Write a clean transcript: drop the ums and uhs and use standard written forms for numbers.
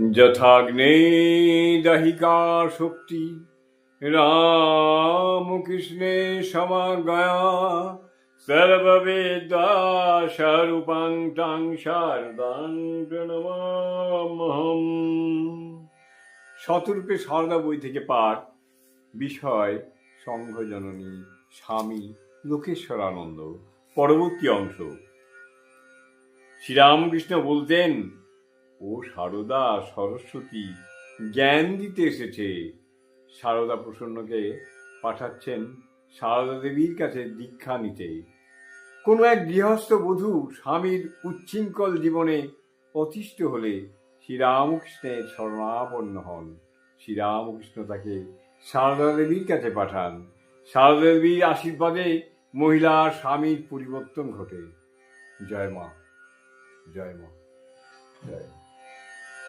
যথাগ্নে দাহিকা শক্তি রামকৃষ্ণে সমাগয়া সর্ববেদা স্বরূপাং তাং শারদাং প্রণমাম্যহম। শতরূপে সারদা বই থেকে পাঠ। বিষয় সংঘজননী স্বামী লোকেশ্বরানন্দ। পরবর্তী অংশ। শ্রীরামকৃষ্ণ বলতেন, ও সারদা সরস্বতী জ্ঞান দিতে এসেছে। সারদা প্রসন্নকে পাঠাচ্ছেন সারদা দেবীর কাছে দীক্ষা নিতে। কোনো এক গৃহস্থ বধূ স্বামীর উচ্ছৃঙ্খল জীবনে অতিষ্ঠ হলে শ্রীরামকৃষ্ণের শরণাপন্ন হন। শ্রীরামকৃষ্ণ তাকে সারদা দেবীর কাছে পাঠান। সারদা দেবীর আশীর্বাদে মহিলার স্বামীর পরিবর্তন ঘটে। জয় মা, জয় মা, জয় মা।